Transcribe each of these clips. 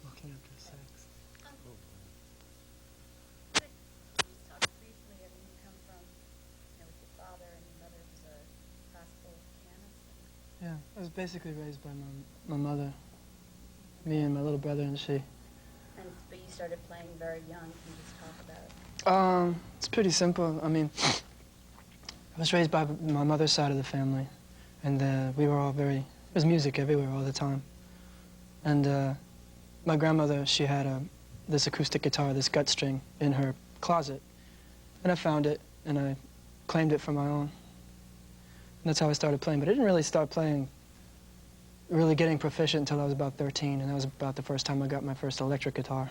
smoking after sex. Could you just talk briefly, I mean, you come from, with your father and your mother was a classical pianist. Yeah, I was basically raised by my mother, me and my little brother and she. But you started playing very young. Can you just talk about it? It's pretty simple. I mean, I was raised by my mother's side of the family, and we were all there was music everywhere all the time. And my grandmother, she had this acoustic guitar, this gut string, in her closet. And I found it, and I claimed it for my own. And that's how I started playing. But I didn't really start playing, really getting proficient until I was about 13, and that was about the first time I got my first electric guitar.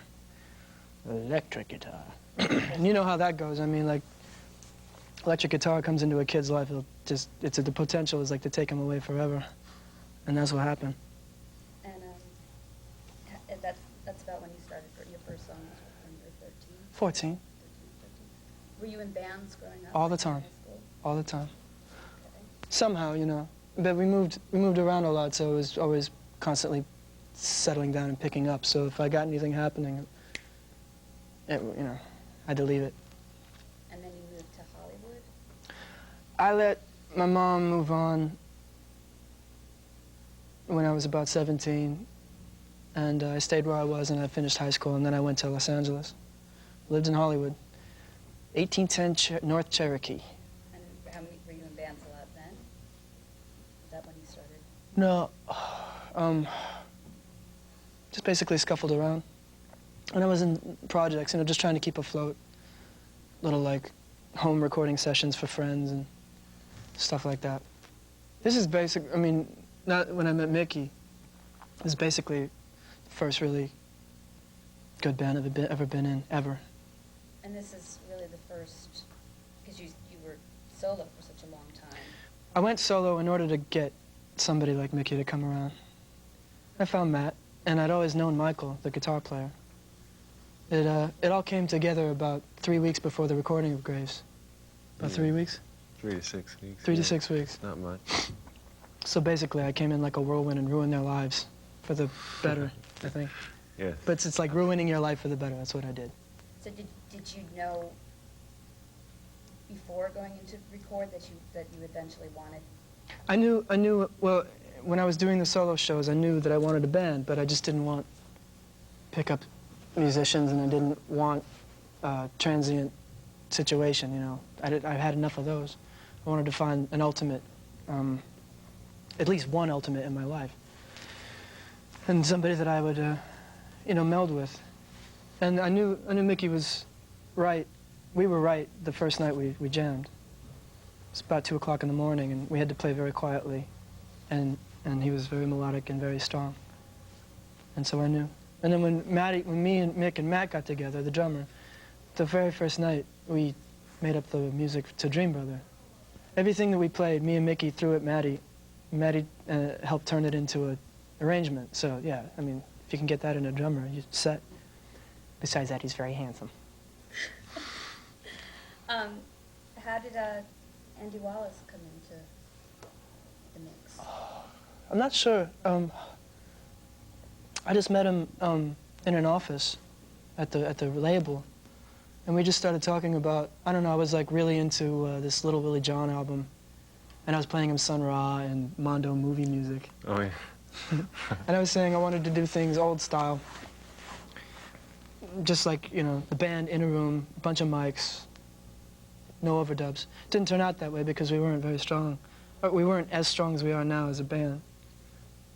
Electric guitar. And you know how that goes. I mean, like, electric guitar comes into a kid's life, the potential is like to take him away forever. And that's what happened. And that's about when you started your first song, when you were 13? 14. 13. Were you in bands growing up? All the time. In high school? All the time. Okay. Somehow, you know. But we moved around a lot, so it was always constantly settling down and picking up. So if I got anything happening, I had to leave it. And then you moved to Hollywood? I let my mom move on when I was about 17, and I stayed where I was, and I finished high school, and then I went to Los Angeles. Lived in Hollywood, 1810 North Cherokee. And how many were you in bands a lot then? Is that when you started? No, just basically scuffled around. And I was in projects, just trying to keep afloat. Little, like, home recording sessions for friends and stuff like that. This is basic, I mean, not when I met Mickey. This is basically the first really good band I've ever been in, ever. And this is really the first, because you were solo for such a long time. I went solo in order to get somebody like Mickey to come around. I found Matt, and I'd always known Michael, the guitar player. It all came together about 3 weeks before the recording of Graves. About 3 weeks? 3 to 6 weeks. 3 to 6 weeks. Not much. So basically, I came in like a whirlwind and ruined their lives for the better, I think. Yes. But it's like ruining your life for the better. That's what I did. So did you know before going into record that you eventually wanted? I knew, well, when I was doing the solo shows, I knew that I wanted a band, but I just didn't want pickup musicians, and I didn't want a transient situation, you know. I had enough of those. I wanted to find an ultimate, at least one ultimate in my life. And somebody that I would, meld with. And I knew Mickey was right. We were right the first night we jammed. It was about 2 o'clock in the morning, and we had to play very quietly. And he was very melodic and very strong. And so I knew. And then when me and Mick and Matt got together, the drummer, the very first night, we made up the music to Dream Brother. Everything that we played, me and Mickey threw at Matty. Matty helped turn it into an arrangement. So yeah, I mean, if you can get that in a drummer, you're set. Besides that, he's very handsome. How did Andy Wallace come into the mix? I'm not sure. I just met him in an office at the label, and we just started talking about, I don't know, I was like really into this Little Willie John album, and I was playing him Sun Ra and Mondo movie music. Oh, yeah. And I was saying I wanted to do things old style, just like, the band in a room, a bunch of mics, no overdubs. Didn't turn out that way because we weren't very strong. We weren't as strong as we are now as a band.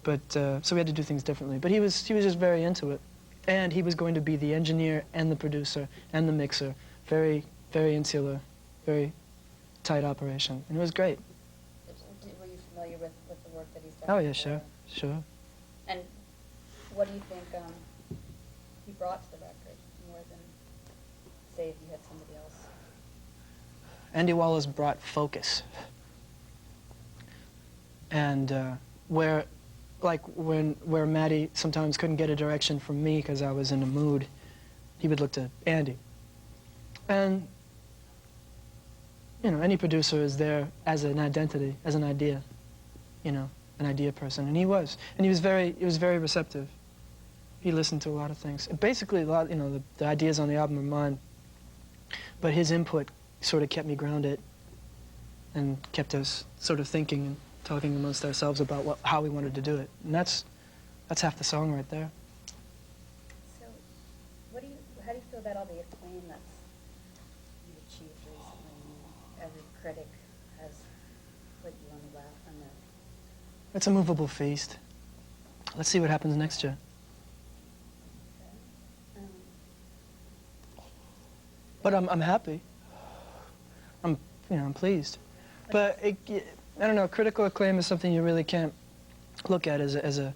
But, so we had to do things differently. But he was just very into it. And he was going to be the engineer and the producer and the mixer. Very, very insular, very tight operation. And it was great. Were you familiar with the work that he's done? Oh, yeah, before? sure. And what do you think he brought to the record more than, say, if you had somebody else? Andy Wallace brought focus. And where Matty sometimes couldn't get a direction from me because I was in a mood, he would look to Andy. And, any producer is there as an identity, as an idea, an idea person. And he was. And he was very receptive. He listened to a lot of things. Basically, a lot, the ideas on the album are mine, but his input sort of kept me grounded and kept us sort of thinking and talking amongst ourselves about how we wanted to do it. And that's half the song right there. So, how do you feel about all the acclaim that's you've achieved recently? Every critic has put you on the It's a movable feast. Let's see what happens next year. But I'm happy. I'm pleased. But I don't know. Critical acclaim is something you really can't look at as a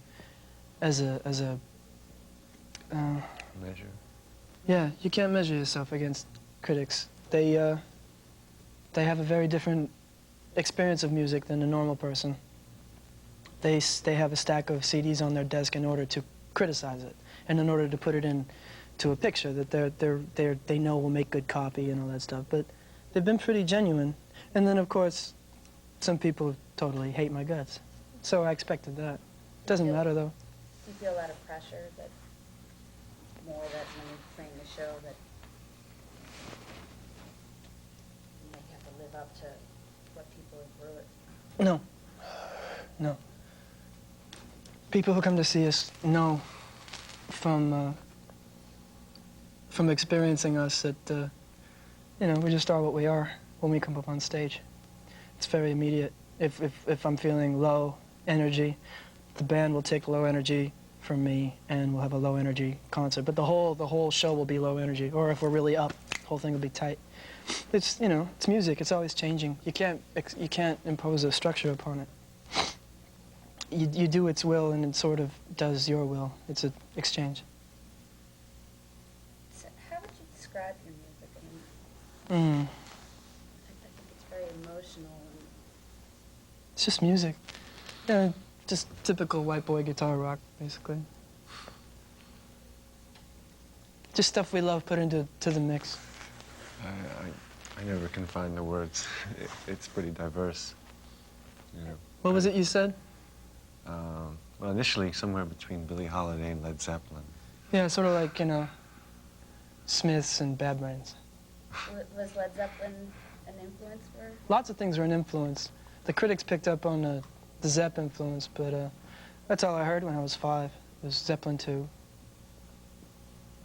measure. Yeah, you can't measure yourself against critics. They have a very different experience of music than a normal person. They have a stack of CDs on their desk in order to criticize it, and in order to put it into a picture that they know will make good copy and all that stuff. But they've been pretty genuine. And then, of course, some people totally hate my guts. So I expected that. Doesn't matter, though. Do you feel a lot of pressure that when you're playing the show that you might have to live up to what people have wrote? No. No. People who come to see us know from experiencing us that, we just are what we are when we come up on stage. It's very immediate. If I'm feeling low energy, the band will take low energy from me and we'll have a low energy concert. But the whole show will be low energy. Or if we're really up, the whole thing will be tight. It's, it's music. It's always changing. You can't impose a structure upon it. You do its will and it sort of does your will. It's an exchange. So how would you describe your music? I think it's very emotional. It's just music. Yeah, just typical white boy guitar rock, basically. Just stuff we love put into the mix. I never can find the words. It's pretty diverse. What was it you said? Well, initially, somewhere between Billie Holiday and Led Zeppelin. Yeah, sort of like, Smiths and Bad Brains. Was Led Zeppelin an influence for? Lots of things were an influence. The critics picked up on the Zepp influence, but that's all I heard when I was 5, was Zeppelin 2.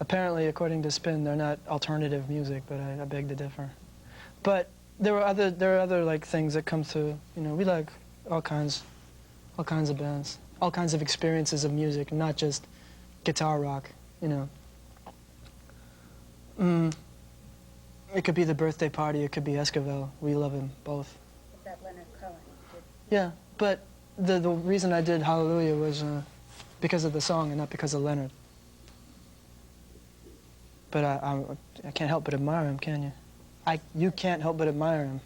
Apparently, according to Spin, they're not alternative music, but I beg to differ. But there are other like things that come through. We like all kinds of bands, all kinds of experiences of music, not just guitar rock. It could be the birthday party, it could be Esquivel. We love them both. With that Leonard Cohen. Yeah, but the reason I did Hallelujah was because of the song and not because of Leonard. But I can't help but admire him, can you? You can't help but admire him.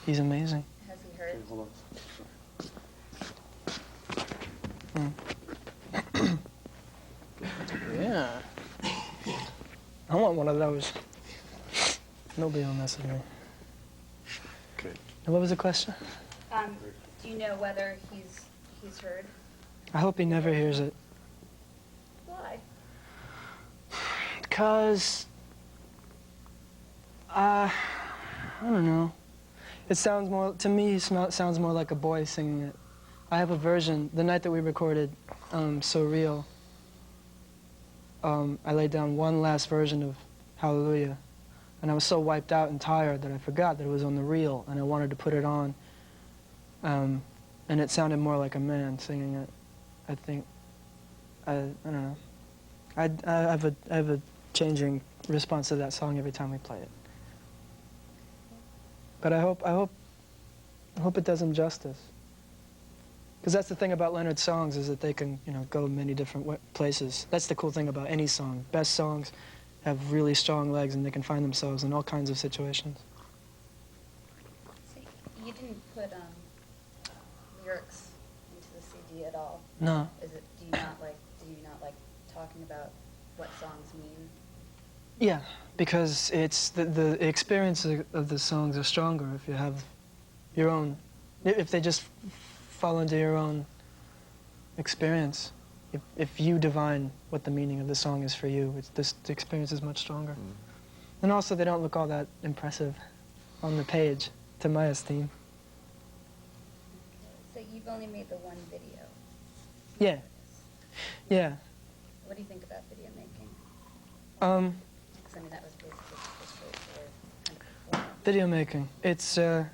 He's amazing. Has he heard? Hold on. Yeah. I want one of those. Nobody will mess with me. Okay. And what was the question? Do you know whether he's heard? I hope he never hears it. Why? Because, I don't know. It sounds more, to me, sounds more like a boy singing it. I have a version, the night that we recorded So Real, I laid down one last version of Hallelujah. And I was so wiped out and tired that I forgot that it was on the reel, and I wanted to put it on. And it sounded more like a man singing it, I think. I don't know. I have a changing response to that song every time we play it. But I hope it does him justice. Because that's the thing about Leonard's songs, is that they can, go many different places. That's the cool thing about any song. Best songs have really strong legs, and they can find themselves in all kinds of situations. So you didn't put lyrics into the CD at all. No. Do you not like talking about what songs mean? Yeah, because it's the experience of the songs are stronger if you have your own, if they just fall into your own experience. if you divine what the meaning of the song is for you, the experience is much stronger. And also, they don't look all that impressive on the page, to my esteem. So you've only made the one video. Yeah. Yeah. What do you think about video making? 'Cause, I mean, that was basically just straightforward kind of performance. Video making. It's, as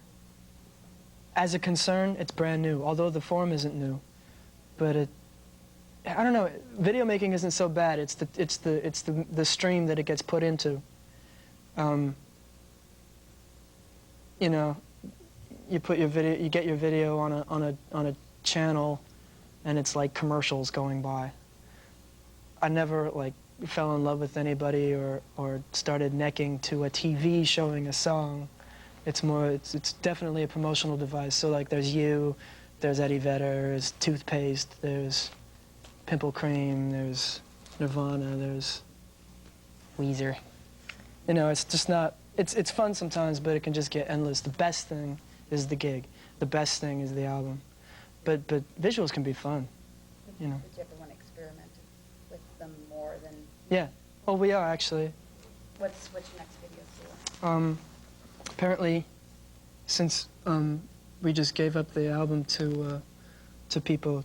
a concern, it's brand new, although the form isn't new. But I don't know, video making isn't so bad. It's the stream that it gets put into. You know, you get your video on a channel, and it's like commercials going by. I never like fell in love with anybody or started necking to a TV showing a song. It's definitely a promotional device. So like there's you, there's Eddie Vedder, there's Toothpaste, there's Pimple Cream, there's Nirvana, there's Weezer. You know, it's just not, it's fun sometimes, but it can just get endless. The best thing is the gig. The best thing is the album. But visuals can be fun, you know. Would you ever want to experiment with them more than... Yeah. Well, we are actually. What's your next video for? Apparently, since we just gave up the album to people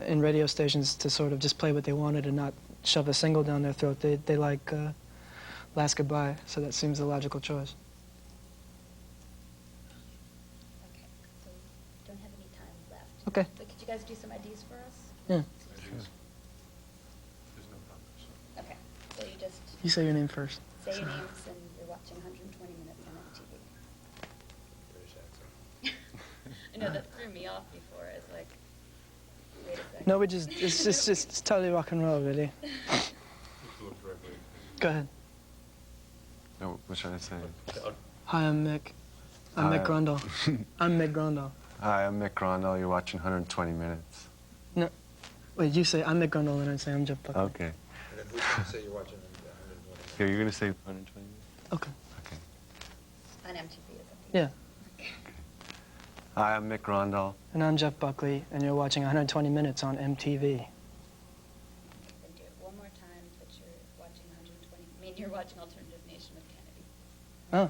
in radio stations to sort of just play what they wanted and not shove a single down their throat, they like Last Goodbye, so that seems a logical choice. Okay, so we don't have any time left. Okay. But could you guys do some ideas for us? Yeah. Okay, so you just You say your name first. say your names and you're watching 120 minutes on MTV. I know that threw me off before. I was like, wait a second. No, it's totally rock and roll, really. Go ahead. No, what should I say? Hi, I'm Mick. I'm Hi. Mick Grøndahl. I'm Mick Grøndahl. Hi, I'm Mick Grøndahl. You're watching 120 Minutes. No, wait, you say I'm Mick Grøndahl and I say I'm Jeff Buckley. Okay. And then who's going to say you're watching 120? Okay, you're going to say 120 Minutes? Okay. Okay. On MTV, is it? Yeah. Hi, I'm Mick Grøndahl. And I'm Jeff Buckley, and you're watching 120 Minutes on MTV. Then do it one more time, but you're watching 120. I mean, you're watching Alternative Nation with Kennedy. Oh.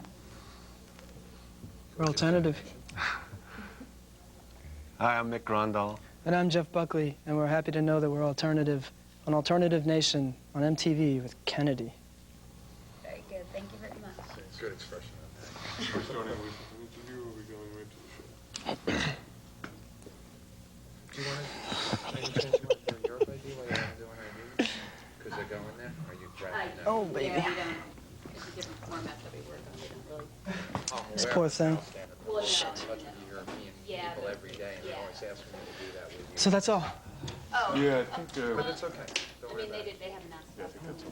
We're alternative. Hi, I'm Mick Grøndahl. And I'm Jeff Buckley, and we're happy to know that we're alternative on Alternative Nation on MTV with Kennedy. Very good. Thank you very much. Good expression on that. Are we starting with an interview or are we going right to the show? Do you want to, any chance you want to do a Europe ID while you're doing IDs? Because they're going there? Are you grabbing them? Oh, baby. Yeah, we don't. It's a different format that we work on. We don't really. Oh, I'm This aware poor of thing. how standard it Well, is. no, I'm in touch with the European Yeah, people but- every day, and they yeah. always ask me to do that with you. So that's all. Oh. Yeah, I think, But it's okay. Don't I worry mean, about it. they haven't asked yeah, I us. think that's all.